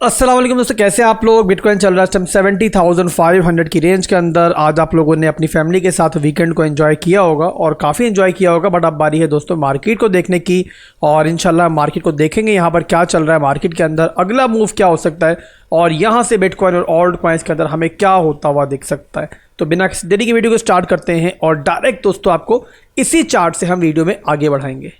अस्सलाम वालेकुम दोस्तों, कैसे आप लोग। बिटकॉइन चल रहा है टाइम 70,500 की रेंज के अंदर। आज आप लोगों ने अपनी फैमिली के साथ वीकेंड को एंजॉय किया होगा और काफ़ी एंजॉय किया होगा। बट अब बारी है दोस्तों मार्केट को देखने की और इंशाल्लाह मार्केट को देखेंगे यहाँ पर क्या चल रहा है, मार्केट के अंदर अगला मूव क्या हो सकता है और यहाँ से बिटकॉइन और ऑल्ट कॉइन्स के अंदर हमें क्या होता हुआ दिख सकता है। तो बिना किसी देरी की वीडियो को स्टार्ट करते हैं और डायरेक्ट दोस्तों आपको इसी चार्ट से हम वीडियो में आगे बढ़ाएंगे।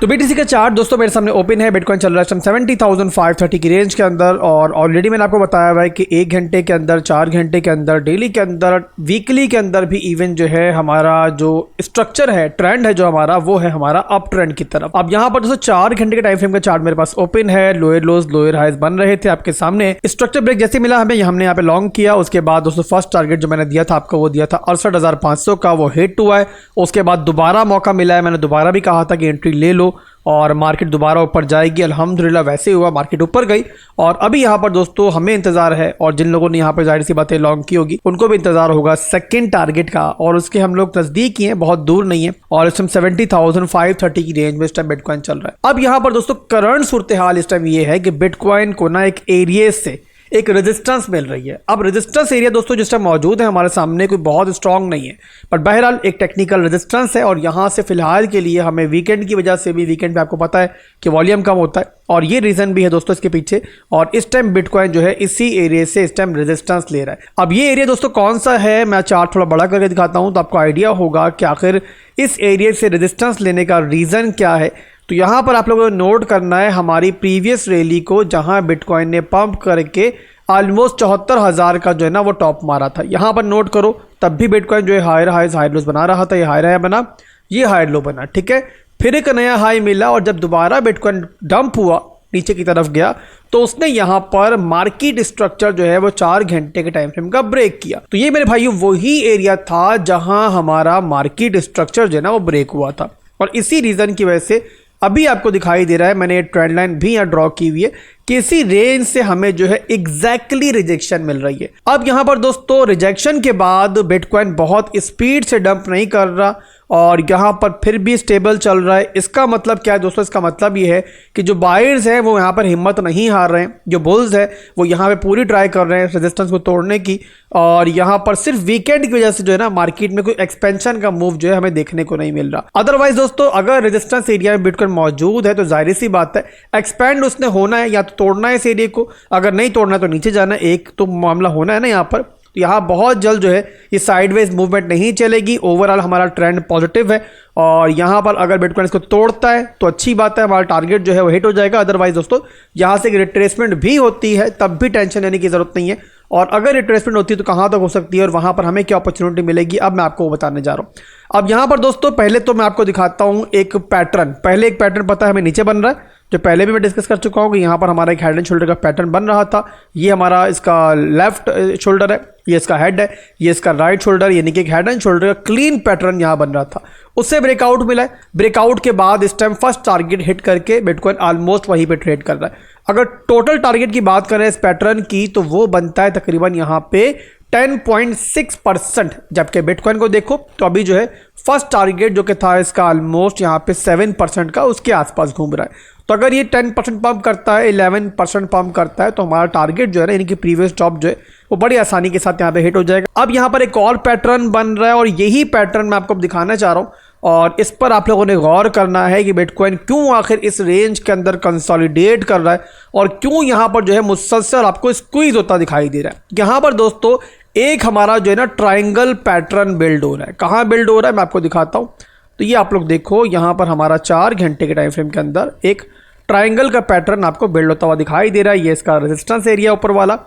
तो BTC का चार्ट दोस्तों मेरे सामने ओपन है। बिटकॉइन चल रहा है 70,530 की रेंज के अंदर और ऑलरेडी मैंने आपको बताया हुआ है कि 1 घंटे के अंदर, 4 घंटे के अंदर, डेली के अंदर, वीकली के अंदर भी इवन जो है हमारा जो स्ट्रक्चर है, ट्रेंड है जो हमारा, वो है हमारा अप ट्रेंड की तरफ। अब यहाँ पर दोस्तों 4 घंटे के टाइम फ्रेम का चार्ट मेरे पास ओपन है। लोअर लोज लोअर हाइज बन रहे थे आपके सामने। स्ट्रक्चर ब्रेक जैसे मिला हमें, हमने यहाँ पे लॉन्ग किया। उसके बाद दोस्तों फर्स्ट टारगेट जो मैंने दिया था आपको, वो दिया था 68,500 का, वो हिट हुआ है। उसके बाद दोबारा मौका मिला है, मैंने दोबारा भी कहा था कि एंट्री ले लो और मार्केट दोबारा ऊपर जाएगी। अल्हम्दुलिल्लाह वैसे हुआ, मार्केट ऊपर गई। और अभी यहाँ पर दोस्तों हमें इंतजार है और जिन लोगों ने यहाँ पर जाहिर सी बातें लॉन्ग की होगी उनको भी इंतजार होगा सेकंड टारगेट का, और उसके हम लोग नजदीक ही हैं, बहुत दूर नहीं है। और इस टाइम 70,530 की रेंज में इस टाइम बिटकॉइन चल रहा है। अब यहाँ पर दोस्तों करंट सूरत हाल इस टाइम ये है कि बिटकॉइन को ना एक एरिया से एक रेजिस्टेंस मिल रही है। अब रेजिस्टेंस एरिया दोस्तों जिस टाइम मौजूद है हमारे सामने कोई बहुत स्ट्रांग नहीं है, पर बहरहाल एक टेक्निकल रेजिस्टेंस है। और यहाँ से फिलहाल के लिए हमें वीकेंड की वजह से भी, वीकेंड पे आपको पता है कि वॉल्यूम कम होता है और ये रीजन भी है दोस्तों इसके पीछे। और इस टाइम बिटकॉइन जो है इसी एरिया से इस टाइम रेजिस्टेंस ले रहा है। अब ये एरिया दोस्तों कौन सा है, मैं चार्ट थोड़ा बड़ा करके दिखाता हूँ तो आपको आइडिया होगा कि आखिर इस एरिया से रेजिस्टेंस लेने का रीजन क्या है। तो यहाँ पर आप लोगों को नोट करना है हमारी प्रीवियस रैली को, जहाँ बिटकॉइन ने पंप करके ऑलमोस्ट 74,000 का जो है ना वो टॉप मारा था। यहाँ पर नोट करो, तब भी बिटकॉइन जो है हायर हाइज हाई लोज बना रहा था। ये हायर हाई बना, ये हायर लो बना, ठीक है। फिर एक नया हाई मिला और जब दोबारा बिटकॉइन डंप हुआ, नीचे की तरफ गया, तो उसने यहाँ पर मार्केट स्ट्रक्चर जो है वो 4 घंटे के टाइम फ्रेम का ब्रेक किया। तो ये मेरे भाइयों वही एरिया था जहां हमारा मार्केट स्ट्रक्चर जो है ना वो ब्रेक हुआ था। और इसी रीजन की वजह से अभी आपको दिखाई दे रहा है, मैंने ट्रेंड लाइन भी यहाँ ड्रॉ की हुई है कि इसी रेंज से हमें जो है एग्जैक्टली रिजेक्शन मिल रही है। अब यहाँ पर दोस्तों रिजेक्शन के बाद बिटकॉइन बहुत स्पीड से डंप नहीं कर रहा और यहाँ पर फिर भी स्टेबल चल रहा है। इसका मतलब क्या है दोस्तों, इसका मतलब ये है कि जो बायर्स हैं वो यहाँ पर हिम्मत नहीं हार रहे हैं, जो बुल्स है वो यहाँ पे पूरी ट्राई कर रहे हैं रेजिस्टेंस को तोड़ने की। और यहाँ पर सिर्फ वीकेंड की वजह से जो है ना मार्केट में कोई एक्सपेंशन का मूव जो है हमें देखने को नहीं मिल रहा। अदरवाइज दोस्तों अगर रेजिस्टेंस एरिया में बिटकॉइन मौजूद है तो जाहिर सी बात है एक्सपेंड उसने होना है, या तो तोड़ना है इस एरिया को, अगर नहीं तोड़ना है तो नीचे जाना है। एक तो मामला होना है ना यहाँ पर। तो यहाँ बहुत जल्द जो है ये साइडवेज मूवमेंट नहीं चलेगी। ओवरऑल हमारा ट्रेंड पॉजिटिव है और यहाँ पर अगर बिटकॉइन इसको तोड़ता है तो अच्छी बात है, हमारा टारगेट जो है वो हिट हो जाएगा। अदरवाइज दोस्तों यहाँ से रिट्रेसमेंट भी होती है तब भी टेंशन लेने की जरूरत नहीं है। और अगर रिट्रेसमेंट होती है तो कहाँ तक हो सकती है और वहाँ पर हमें क्या अपॉर्चुनिटी मिलेगी, अब मैं आपको वो बताने जा रहा हूँ। अब यहाँ पर दोस्तों पहले तो मैं आपको दिखाता हूँ एक पैटर्न। पहले एक पैटर्न पता है हमें नीचे बन रहा है, जो पहले भी मैं डिस्कस कर चुका हूँ कि यहाँ पर हमारा एक हेड एंड शोल्डर का पैटर्न बन रहा था। ये हमारा इसका लेफ्ट शोल्डर है, ये इसका हेड है, ये इसका राइट शोल्डर, यानी कि एक हेड एंड शोल्डर का क्लीन पैटर्न यहाँ बन रहा था। उससे ब्रेकआउट मिला है। ब्रेकआउट के बाद इस टाइम फर्स्ट टारगेट हिट करके बिटकॉइन ऑलमोस्ट वहीं पे ट्रेड कर रहा है। अगर टोटल टारगेट की बात करें इस पैटर्न की तो वो बनता है तकरीबन यहाँ पे 10.6%। जबकि बिटकॉइन को देखो तो अभी जो है फर्स्ट टारगेट जो कि था इसका ऑलमोस्ट यहाँ पे 7% का, उसके आसपास घूम रहा है। तो अगर ये 10% पंप करता है, 11% पंप करता है, तो हमारा टारगेट जो है ना यानी कि प्रीवियस टॉप जो है वो बड़ी आसानी के साथ यहाँ पे हिट हो जाएगा। अब यहाँ पर एक और पैटर्न बन रहा है और यही पैटर्न मैं आपको दिखाना चाह रहा हूँ और इस पर आप लोगों ने गौर करना है कि बिटकॉइन क्यों आखिर इस रेंज के अंदर कंसोलिडेट कर रहा है और क्यों यहाँ पर जो है मुसलसल आपको स्क्वीज होता दिखाई दे रहा है। यहाँ पर दोस्तों एक हमारा जो है ना ट्राइंगल पैटर्न बिल्ड हो रहा है। कहाँ बिल्ड हो रहा है मैं आपको दिखाता हूँ। तो ये आप लोग देखो, यहाँ पर हमारा 4 घंटे के टाइम फ्रेम के अंदर एक ट्राइंगल का पैटर्न आपको बिल्ड होता हुआ दिखाई दे रहा है। ये इसका रेजिस्टेंस एरिया ऊपर वाला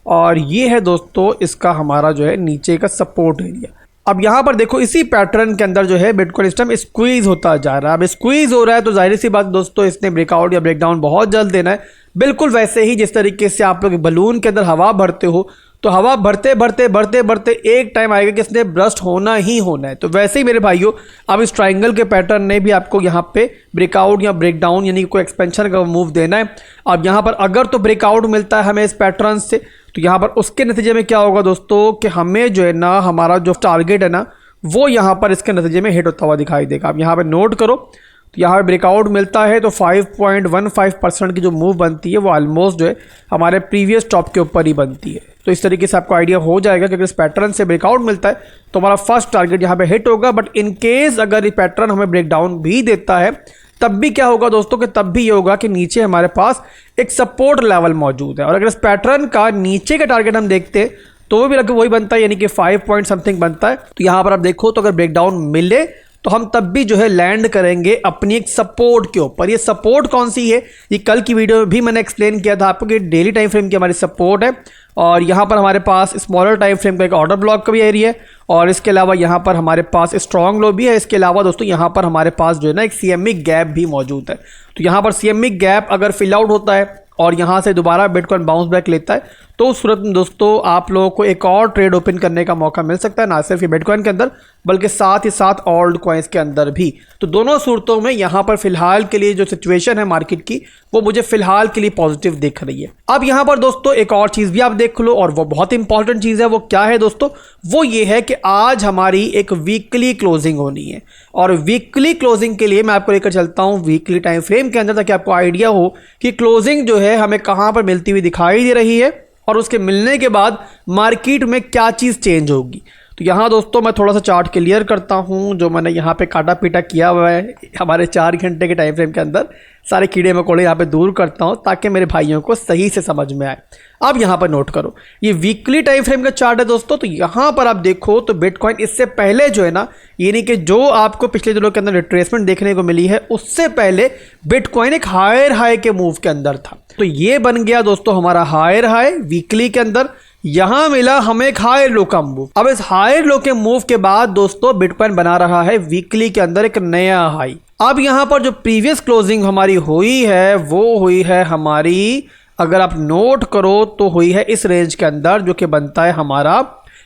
और ये है दोस्तों इसका हमारा जो है नीचे का सपोर्ट एरिया। अब यहाँ पर देखो इसी पैटर्न के अंदर जो है बिटकॉइन इस टाइम स्क्वीज होता जा रहा है। अब स्क्वीज हो रहा है तो जाहिर सी बात दोस्तों इसने ब्रेकआउट या ब्रेकडाउन बहुत जल्द देना है। बिल्कुल वैसे ही जिस तरीके से आप लोग बलून के अंदर हवा भरते हो तो हवा भरते भरते भरते भरते एक टाइम आएगा कि इसने ब्रस्ट होना ही होना है। तो वैसे ही मेरे भाइयों अब इस ट्राइंगल के पैटर्न ने भी आपको यहाँ पे ब्रेकआउट या ब्रेकडाउन यानी कोई एक्सपेंशन का मूव देना है। अब यहाँ पर अगर तो ब्रेकआउट मिलता है हमें इस पैटर्न से तो यहाँ पर उसके नतीजे में क्या होगा दोस्तों कि हमें जो है ना हमारा जो टारगेट है ना वो यहाँ पर इसके नतीजे में हिट होता हुआ दिखाई देगा। आप यहाँ पर नोट करो तो यहाँ पे ब्रेकआउट मिलता है तो 5.15% की जो मूव बनती है वो ऑलमोस्ट जो है हमारे प्रीवियस टॉप के ऊपर ही बनती है। तो इस तरीके से आपको आइडिया हो जाएगा कि अगर इस पैटर्न से ब्रेकआउट मिलता है तो हमारा फर्स्ट टारगेट यहाँ पे हिट होगा। बट इन केस अगर ये पैटर्न हमें ब्रेकडाउन भी देता है तब भी क्या होगा दोस्तों कि तब भी ये होगा कि नीचे हमारे पास एक सपोर्ट लेवल मौजूद है। और अगर इस पैटर्न का नीचे का टारगेट हम देखते हैं तो वो भी लगभग वही बनता है, यानी कि 5 पॉइंट समथिंग बनता है। तो यहाँ पर आप देखो तो अगर ब्रेकडाउन मिले तो हम तब भी जो है लैंड करेंगे अपनी एक सपोर्ट के ऊपर। ये सपोर्ट कौन सी है, ये कल की वीडियो में भी मैंने एक्सप्लेन किया था आपको कि डेली टाइम फ्रेम की हमारी सपोर्ट है और यहाँ पर हमारे पास स्मॉलर टाइम फ्रेम का एक ऑर्डर ब्लॉक का भी एरिया है और इसके अलावा यहाँ पर हमारे पास स्ट्रॉन्ग लो भी है। इसके अलावा दोस्तों यहाँ पर हमारे पास जो है ना एक CME गैप भी मौजूद है। तो यहाँ पर CME गैप अगर फिल आउट होता है और यहाँ से दोबारा बिटकॉइन बाउंस बैक लेता है तो उस सूरत में दोस्तों आप लोगों को एक और ट्रेड ओपन करने का मौका मिल सकता है, ना सिर्फ ये बिटकॉइन के अंदर बल्कि साथ ही साथ ऑल्ट कॉइन्स के अंदर भी। तो दोनों सूरतों में यहाँ पर फिलहाल के लिए जो सिचुएशन है मार्केट की वो मुझे फिलहाल के लिए पॉजिटिव दिख रही है। अब यहाँ पर दोस्तों एक और चीज़ भी आप देख लो और वो बहुत इंपॉर्टेंट चीज़ है। वो क्या है दोस्तों, वो ये है कि आज हमारी एक वीकली क्लोजिंग होनी है और वीकली क्लोजिंग के लिए मैं आपको लेकर चलता हूँ वीकली टाइम फ्रेम के अंदर ताकि आपको आइडिया हो कि क्लोजिंग जो है हमें कहाँ पर मिलती हुई दिखाई दे रही है और उसके मिलने के बाद मार्केट में क्या चीज़ चेंज होगी। तो यहाँ दोस्तों मैं थोड़ा सा चार्ट क्लियर करता हूँ जो मैंने यहाँ पे काटा पीटा किया हुआ है हमारे 4 घंटे के टाइम फ्रेम के अंदर। सारे कीड़े मकोड़े यहाँ पे दूर करता हूँ ताकि मेरे भाइयों को सही से समझ में आए। अब यहाँ पर नोट करो ये वीकली टाइम फ्रेम का चार्ट है दोस्तों। तो यहाँ पर आप देखो तो बिटकॉइन इससे पहले जो है ना, यानी कि जो आपको पिछले दिनों के अंदर रिट्रेसमेंट देखने को मिली है उससे पहले बिटकॉइन एक हायर हाई के मूव के अंदर था। तो ये बन गया दोस्तों हमारा हायर हाई वीकली के अंदर, यहां मिला हमें एक हायर लो का मूव। अब इस हायर लो के मूव के बाद दोस्तों बिटकॉइन बना रहा है वीकली के अंदर एक नया हाई। अब यहां पर जो प्रीवियस क्लोजिंग हमारी हुई है वो हुई है हमारी, अगर आप नोट करो तो हुई है इस रेंज के अंदर जो कि बनता है हमारा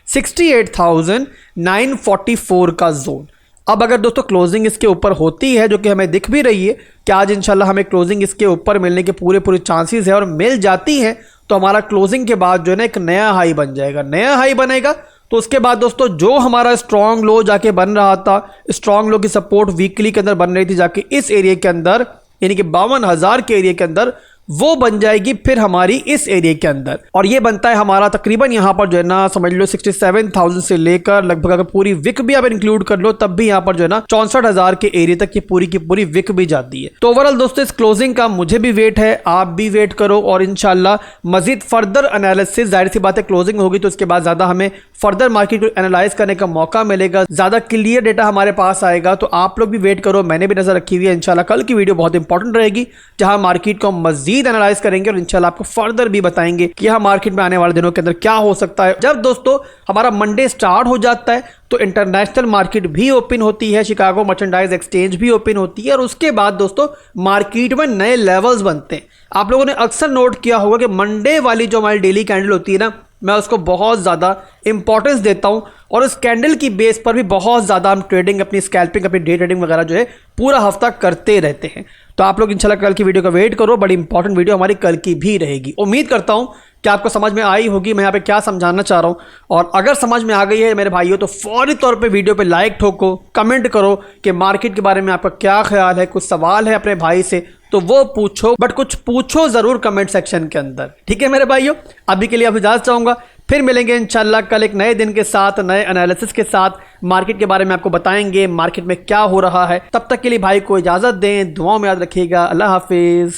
68,944 का जोन। अब अगर दोस्तों क्लोजिंग इसके ऊपर होती है जो कि हमें दिख भी रही है कि आज इंशाल्लाह हमें क्लोजिंग इसके ऊपर मिलने के पूरे चांसेस है और मिल जाती है तो हमारा क्लोजिंग के बाद जो है ना एक नया हाई बन जाएगा। नया हाई बनेगा तो उसके बाद दोस्तों जो हमारा स्ट्रॉन्ग लो जाके बन रहा था, स्ट्रॉन्ग लो की सपोर्ट वीकली के अंदर बन रही थी जाके इस एरिया के अंदर, यानी कि 52,000 के एरिया के अंदर, वो बन जाएगी फिर हमारी इस एरिया के अंदर। और ये बनता है हमारा तकरीबन यहाँ पर जो है ना समझ लो 67,000 से लेकर लगभग अगर पूरी विक भी आप इंक्लूड कर लो तब भी यहाँ पर जो है ना 64,000 के एरिया तक ये पूरी की पूरी विक भी जाती है। तो ओवरऑल दोस्तों इस क्लोजिंग का मुझे भी वेट है, आप भी वेट करो और इंशाल्लाह मजीद फर्दर एनालिसिस, जाहिर सी बात है क्लोजिंग होगी तो उसके बाद ज्यादा हमें फर्दर मार्केट को एनालाइज करने का मौका मिलेगा, ज्यादा क्लियर डेटा हमारे पास आएगा। तो आप लोग भी वेट करो, मैंने भी नजर रखी हुई है। इंशाल्लाह कल की वीडियो बहुत इंपॉर्टेंट रहेगी जहां मार्केट को मजीद एनालाइज करेंगे और इंशाल्लाह आपको फर्दर भी बताएंगे कि यह मार्केट में आने वाले दिनों के अंदर क्या हो सकता है। जब दोस्तों हमारा मंडे स्टार्ट हो जाता है तो इंटरनेशनल मार्केट भी ओपन होती है, शिकागो मर्चेंडाइज एक्सचेंज भी ओपन होती है और उसके बाद दोस्तों मार्केट में नए लेवल्स बनते हैं। आप लोगों ने अक्सर नोट किया होगा कि मंडे वाली जो हमारी डेली कैंडल होती है ना, मैं उसको बहुत ज़्यादा इंपॉर्टेंस देता हूं और उस कैंडल की बेस पर भी बहुत ज़्यादा हम ट्रेडिंग, अपनी स्कैल्पिंग, अपनी डे ट्रेडिंग वगैरह जो है पूरा हफ्ता करते रहते हैं। तो आप लोग इंशाल्लाह कल की वीडियो का वेट करो, बड़ी इंपॉर्टेंट वीडियो हमारी कल की भी रहेगी। उम्मीद करता हूं कि आपको समझ में आई होगी मैं यहाँ पे क्या समझाना चाह रहा हूँ। और अगर समझ में आ गई है मेरे भाइयों तो फौरी तौर पे वीडियो पे लाइक ठोको, कमेंट करो कि मार्केट के बारे में आपका क्या ख्याल है, कुछ सवाल है अपने भाई से तो वो पूछो, बट कुछ पूछो जरूर कमेंट सेक्शन के अंदर, ठीक है मेरे भाइयों। अभी के लिए आप इजाजत चाहूंगा, फिर मिलेंगे इंशाल्लाह कल एक नए दिन के साथ, नए एनालिसिस के साथ, मार्केट के बारे में आपको बताएंगे मार्केट में क्या हो रहा है। तब तक के लिए भाई को इजाजत दें, दुआओं में याद रखिएगा। अल्लाह हाफिज।